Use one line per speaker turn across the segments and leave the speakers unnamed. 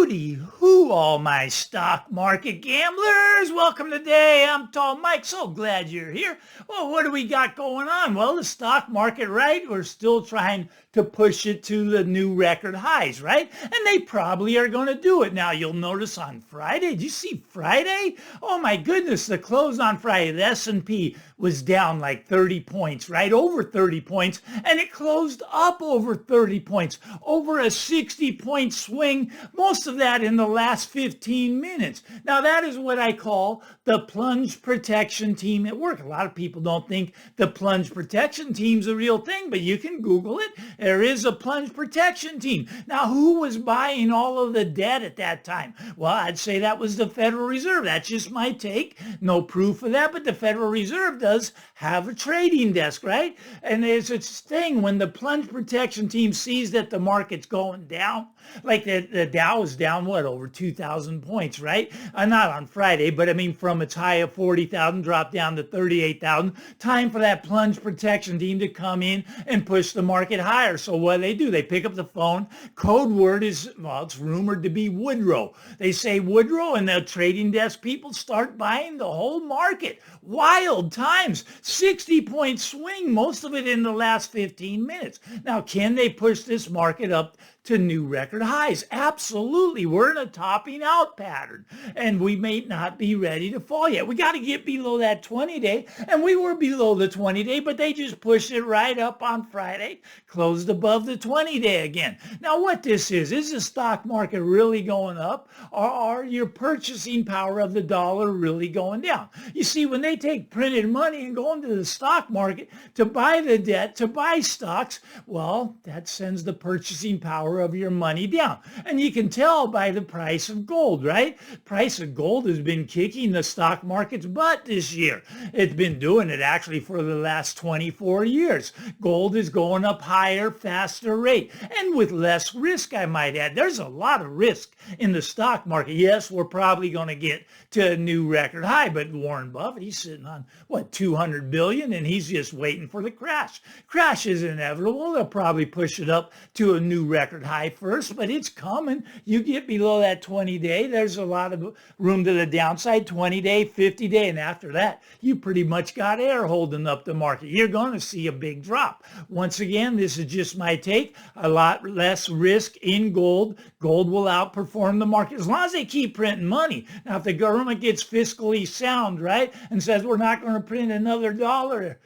Hooty hoo, all my stock market gamblers. Welcome today. I'm Tall Mike. So glad you're here. Well, what do we got going on? Well, the stock market, right? We're still trying to push it to the new record highs, right? And they probably are going to do it. Now, you'll notice on Friday, did you see Friday? Oh my goodness, the close on Friday, the S&P was down like 30 points, right? Over 30 points, and it closed up over 30 points, over a 60-point swing, most of that in the last 15 minutes. Now, that is what I call the plunge protection team at work. A lot of people don't think the plunge protection team's a real thing, but you can Google it. There is a plunge protection team. Now, who was buying all of the debt at that time? Well, I'd say that was the Federal Reserve. That's just my take. No proof of that, but the Federal Reserve does have a trading desk, right? And there's this thing when the plunge protection team sees that the market's going down, like the Dow is down, what, over 2,000 points, right? Not on Friday, but I mean from its high of 40,000, dropped down to 38,000. Time for that plunge protection team to come in and push the market higher. So what do? They pick up the phone. Code word is, well, it's rumored to be Woodrow. They say Woodrow, and the trading desk people start buying the whole market. Wild times. 60-point swing, most of it in the last 15 minutes. Now, can they push this market up to new record highs? Absolutely. We're in a topping out pattern, and we may not be ready to fall yet. We got to get below that 20-day, and we were below the 20-day, but they just pushed it right up on Friday, closed above the 20-day again. Now, what this is the stock market really going up, or are your purchasing power of the dollar really going down? You see, when they take printed money and go into the stock market to buy the debt, to buy stocks, well, that sends the purchasing power of your money down. And you can tell by the price of gold, right? Price of gold has been kicking the stock market's butt this year. It's been doing it actually for the last 24 years. Gold is going up higher, faster rate, and with less risk, I might add. There's a lot of risk in the stock market. Yes, we're probably going to get to a new record high, but Warren Buffett, he's sitting on, what, 200 billion, and he's just waiting for the crash. Crash is inevitable. They'll probably push it up to a new record high first, but it's coming. You get below that 20-day, there's a lot of room to the downside, 20-day, 50-day, and after that, you pretty much got air holding up the market. You're going to see a big drop. Once again, this is just my take. A lot less risk in gold. Gold will outperform the market as long as they keep printing money. Now, if the government gets fiscally sound, right, and says we're not going to print another dollar,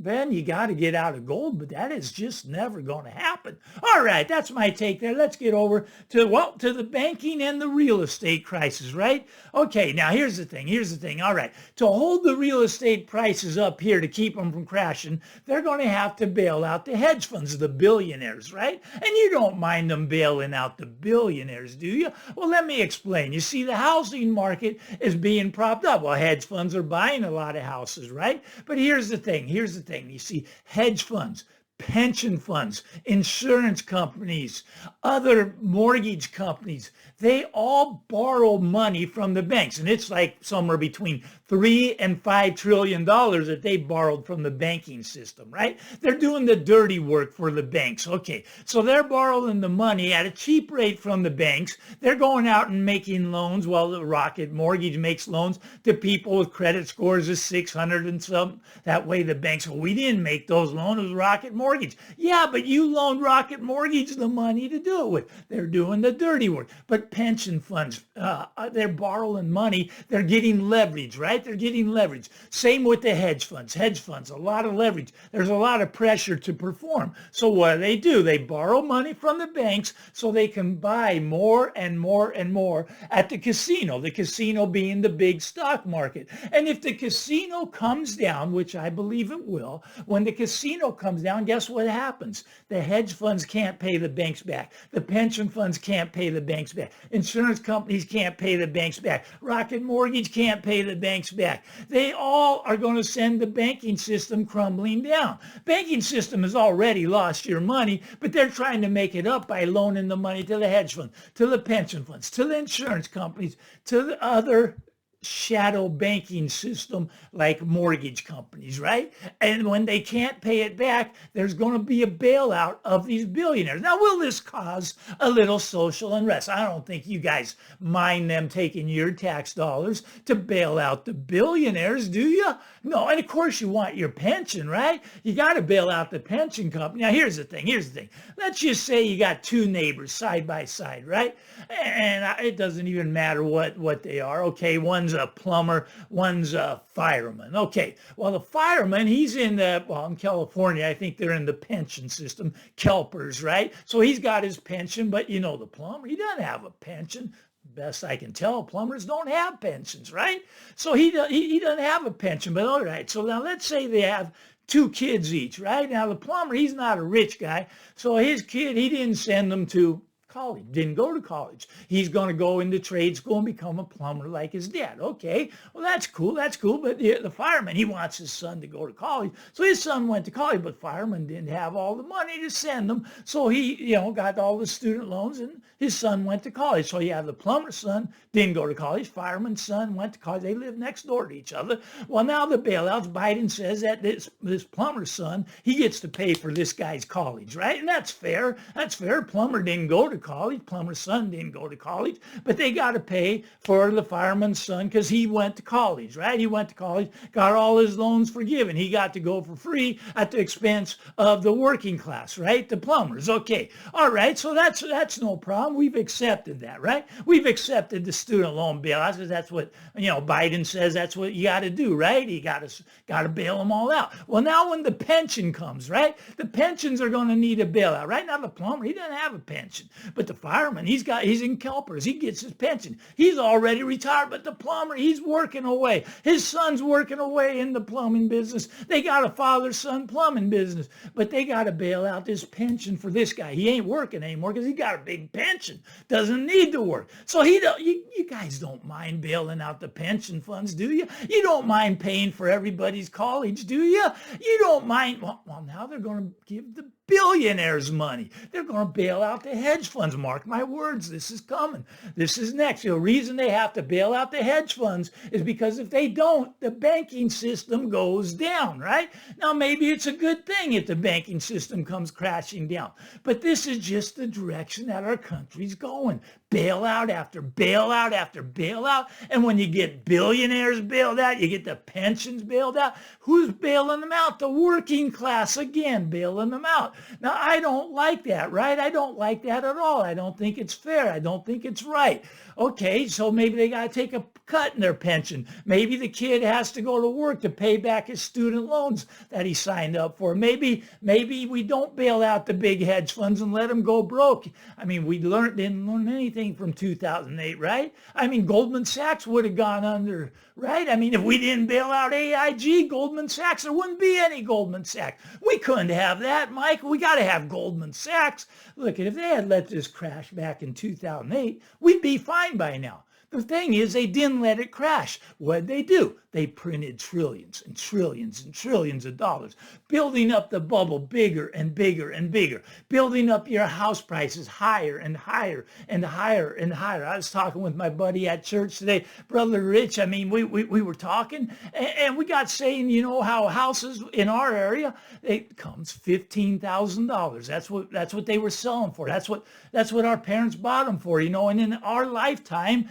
then you got to get out of gold, but that is just never going to happen. All right, that's my take there. Let's get over to, well, to the banking and the real estate crisis, right? Okay, now here's the thing. All right, to hold the real estate prices up here to keep them from crashing, they're going to have to bail out the hedge funds, the billionaires, right? And you don't mind them bailing out the billionaires, do you? Well, let me explain. You see, the housing market is being propped up. Well, hedge funds are buying a lot of houses, right? But here's the thing. You see, hedge funds, pension funds, insurance companies, other mortgage companies, they all borrow money from the banks. And it's like somewhere between $3 and $5 trillion that they borrowed from the banking system, right? They're doing the dirty work for the banks. Okay, so they're borrowing the money at a cheap rate from the banks. They're going out and making loans. Well, the Rocket Mortgage makes loans to people with credit scores of 600 and some. That way the banks, well, we didn't make those loans, it was Rocket Mortgage. Yeah, but you loaned Rocket Mortgage the money to do it with. They're doing the dirty work. But pension funds, they're borrowing money. They're getting leverage, right? They're getting leverage. Same with the hedge funds. Hedge funds, a lot of leverage. There's a lot of pressure to perform. So what do? They borrow money from the banks so they can buy more and more and more at the casino being the big stock market. And if the casino comes down, which I believe it will, when the casino comes down, guess what happens? The hedge funds can't pay the banks back. The pension funds can't pay the banks back. Insurance companies can't pay the banks back. Rocket Mortgage can't pay the banks back. They all are going to send the banking system crumbling down. Banking system has already lost your money, but they're trying to make it up by loaning the money to the hedge funds, to the pension funds, to the insurance companies, to the other shadow banking system like mortgage companies, right? And when they can't pay it back, there's going to be a bailout of these billionaires. Now, will this cause a little social unrest? I don't think you guys mind them taking your tax dollars to bail out the billionaires, do you? No, and of course you want your pension, right? You got to bail out the pension company. Now, here's the thing. Let's just say you got two neighbors side by side, right? And it doesn't even matter what they are. Okay, one's a plumber, one's a fireman. Okay, well, the fireman, he's in California, I think they're in the pension system, CalPERS, right? So he's got his pension, but the plumber, he doesn't have a pension. Best I can tell, plumbers don't have pensions, right? So he doesn't have a pension, but all right. So now let's say they have two kids each, right? Now the plumber, he's not a rich guy, so his kid, he didn't send them to college, didn't go to college. He's going to go into trade school and become a plumber like his dad. Okay, well, that's cool. But the fireman, he wants his son to go to college. So his son went to college, but fireman didn't have all the money to send them. So he, got all the student loans and his son went to college. So you have the plumber's son, didn't go to college. Fireman's son went to college. They live next door to each other. Well, now the bailouts, Biden says that this plumber's son, he gets to pay for this guy's college, right? And that's fair. Plumber didn't go to college. Plumber's son didn't go to college, but they got to pay for the fireman's son because he went to college, right? He went to college, got all his loans forgiven. He got to go for free at the expense of the working class, right? The plumbers. Okay. All right. So that's no problem. We've accepted that, right? We've accepted the student loan bailouts because that's what, Biden says that's what you got to do, right? You got to bail them all out. Well, now when the pension comes, right? The pensions are going to need a bailout. Right now, the plumber, he doesn't have a pension. But the fireman, he's in CalPERS. He gets his pension. He's already retired, but the plumber, he's working away. His son's working away in the plumbing business. They got a father-son plumbing business, but they got to bail out this pension for this guy. He ain't working anymore because he got a big pension. Doesn't need to work. So you guys don't mind bailing out the pension funds, do you? You don't mind paying for everybody's college, do you? You don't mind. Well, now they're going to give the billionaires money. They're going to bail out the hedge funds. Mark my words, this is coming. This is next. The reason they have to bail out the hedge funds is because if they don't, the banking system goes down, right? Now, maybe it's a good thing if the banking system comes crashing down, but this is just the direction that our country's going. Bailout after bailout after bailout. And when you get billionaires bailed out, you get the pensions bailed out. Who's bailing them out? The working class again, bailing them out. Now, I don't like that, right? I don't like that at all. I don't think it's fair. I don't think it's right. Okay, so maybe they got to take a cut in their pension. Maybe the kid has to go to work to pay back his student loans that he signed up for. Maybe we don't bail out the big hedge funds and let them go broke. I mean, we didn't learn anything from 2008, right? I mean, Goldman Sachs would have gone under, right? I mean, if we didn't bail out AIG, Goldman Sachs, there wouldn't be any Goldman Sachs. We couldn't have that, Mike. We got to have Goldman Sachs. Look, if they had let this crash back in 2008, we'd be fine by now. The thing is, they didn't let it crash. What'd they do? They printed trillions and trillions and trillions of dollars, building up the bubble bigger and bigger and bigger, building up your house prices higher and higher and higher and higher. I was talking with my buddy at church today, Brother Rich. I mean, we were talking and we got saying, how houses in our area, it comes $15,000. That's what they were selling for. That's what our parents bought them for, and in our lifetime,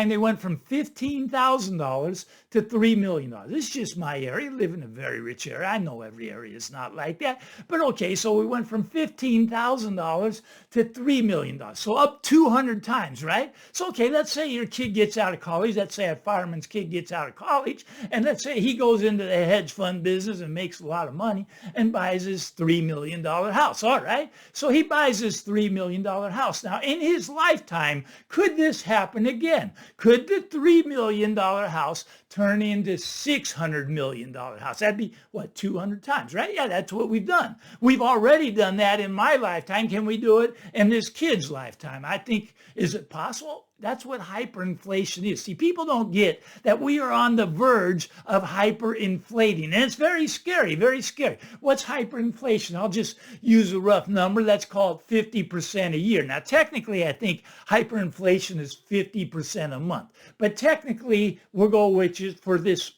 they went from $15,000 to $3 million. This is just my area. I live in a very rich area. I know every area is not like that. But okay, so we went from $15,000 to $3 million. So up 200 times, right? So okay, let's say your kid gets out of college. Let's say a fireman's kid gets out of college. And let's say he goes into the hedge fund business and makes a lot of money and buys his $3 million house. All right. So he buys his $3 million house. Now, in his lifetime, could this happen again? Could the $3 million house turn into $600 million house? That'd be, 200 times, right? Yeah, that's what we've done. We've already done that in my lifetime. Can we do it in this kid's lifetime? I think, is it possible? That's what hyperinflation is. See, people don't get that we are on the verge of hyperinflating. And it's very scary, very scary. What's hyperinflation? I'll just use a rough number. Let's call it 50% a year. Now, technically, I think hyperinflation is 50% a month. But technically, we'll go with it for this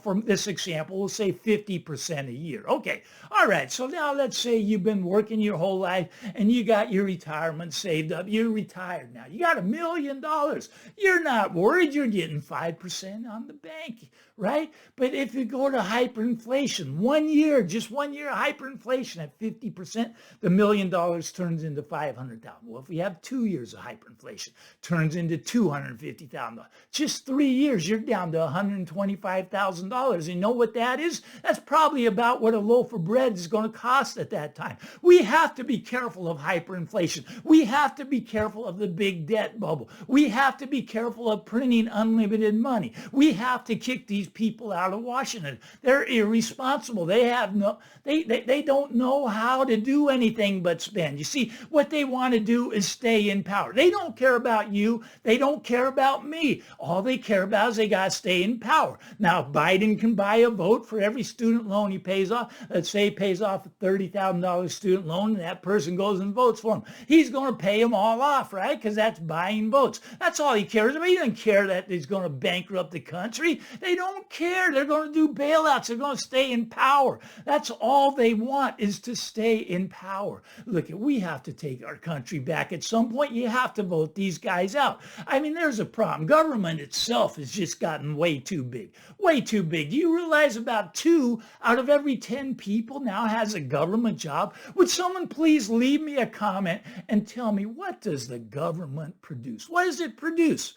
from this example, we'll say 50% a year. Okay. All right. So now let's say you've been working your whole life and you got your retirement saved up. You're retired now. You got $1 million. You're not worried. You're getting 5% on the bank, right? But if you go to hyperinflation, 1 year, just 1 year of hyperinflation at 50%, the $1 million turns into $500,000. Well, if we have 2 years of hyperinflation, turns into $250,000. Just 3 years, you're down to $125,000. And you know what that is? That's probably about what a loaf of bread is going to cost at that time. We have to be careful of hyperinflation. We have to be careful of the big debt bubble. We have to be careful of printing unlimited money. We have to kick these people out of Washington. They're irresponsible. They don't know how to do anything but spend. You see, what they want to do is stay in power. They don't care about you. They don't care about me. All they care about is they got to stay in power. Now, Biden can buy a vote for every student loan he pays off. Let's say he pays off a $30,000 student loan and that person goes and votes for him. He's going to pay them all off, right? Because that's buying votes. That's all he cares about. He doesn't care that he's going to bankrupt the country. They don't care. They're going to do bailouts. They're going to stay in power. That's all they want, is to stay in power. Look, we have to take our country back. At some point, you have to vote these guys out. I mean, there's a problem. Government itself has just gotten way too big. Way too big. Do you realize about 2 out of every 10 people now has a government job? Would someone please leave me a comment and tell me, what does the government produce? What does it produce?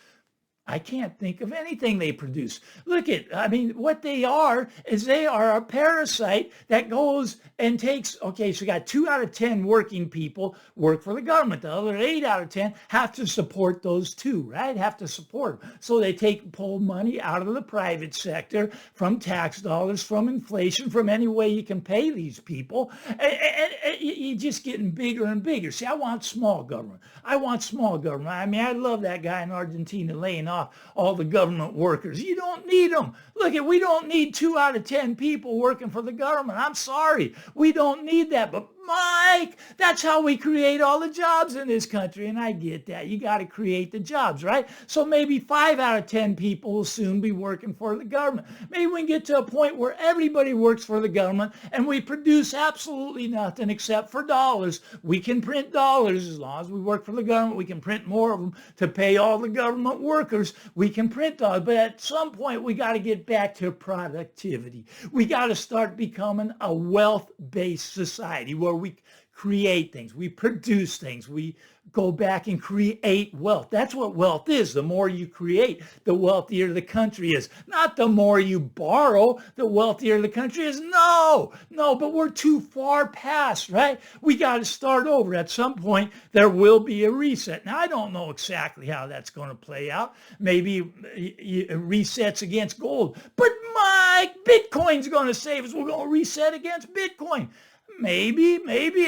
I can't think of anything they produce. What they are is they are a parasite that goes and takes, okay, so you got 2 out of 10 working people work for the government. The other 8 out of 10 have to support those 2, right? Have to support them. So they pull money out of the private sector, from tax dollars, from inflation, from any way you can pay these people. And you're just getting bigger and bigger. See, I want small government. I want small government. I mean, I love that guy in Argentina laying off all the government workers. You don't need them. Look, we don't need 2 out of 10 people working for the government. I'm sorry. We don't need that. But Mike, that's how we create all the jobs in this country. And I get that. You got to create the jobs, right? So maybe 5 out of 10 people will soon be working for the government. Maybe we can get to a point where everybody works for the government and we produce absolutely nothing except for dollars. We can print dollars as long as we work for the government. We can print more of them to pay all the government workers. We can print dollars. But at some point, we got to get back to productivity. We got to start becoming a wealth-based society where we create things, we produce things, we go back and create wealth. That's what wealth is. The more you create, the wealthier the country is. Not the more you borrow, the wealthier the country is. No, but we're too far past, right? We got to start over. At some point, there will be a reset. Now, I don't know exactly how that's going to play out. Maybe resets against gold. But Mike, Bitcoin's going to save us. We're going to reset against Bitcoin. Maybe.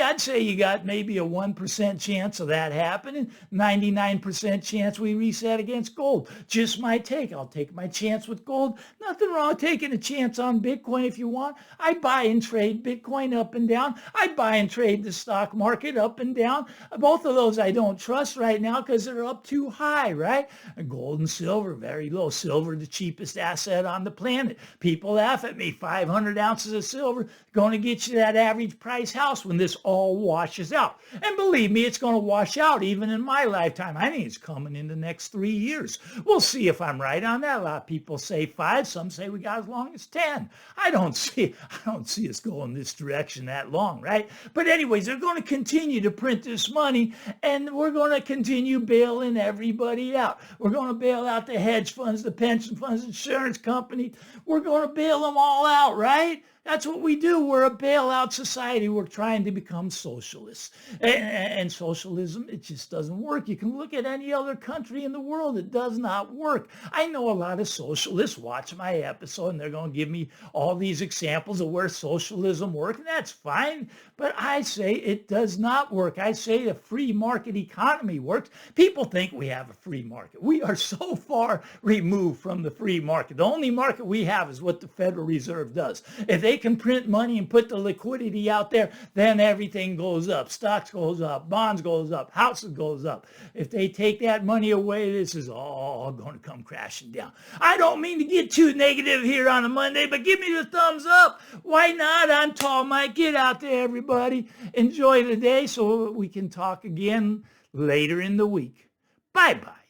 I'd say you got maybe a 1% chance of that happening. 99% chance we reset against gold. Just my take. I'll take my chance with gold. Nothing wrong with taking a chance on Bitcoin if you want. I buy and trade Bitcoin up and down. I buy and trade the stock market up and down. Both of those I don't trust right now because they're up too high, right? Gold and silver, very low. Silver, the cheapest asset on the planet. People laugh at me. 500 ounces of silver going to get you that average price house when this all washes out. And believe me, it's going to wash out even in my lifetime. I think it's coming in the next 3 years. We'll see if I'm right on that. A lot of people say 5. Some say we got as long as 10. I don't see us going this direction that long, right? But anyways, they're going to continue to print this money and we're going to continue bailing everybody out. We're going to bail out the hedge funds, the pension funds, insurance companies. We're going to bail them all out, right? That's what we do. We're a bailout society. We're trying to become socialists. And socialism, it just doesn't work. You can look at any other country in the world. It does not work. I know a lot of socialists watch my episode and they're going to give me all these examples of where socialism works, and that's fine. But I say it does not work. I say the free market economy works. People think we have a free market. We are so far removed from the free market. The only market we have is what the Federal Reserve does. If they can print money and put the liquidity out there, then everything goes up. Stocks goes up, bonds goes up, houses goes up. If they take that money away, this is all going to come crashing down. I don't mean to get too negative here on a Monday, but give me the thumbs up. Why not? I'm Tall Mike. Get out there, everybody. Enjoy the day so we can talk again later in the week. Bye-bye.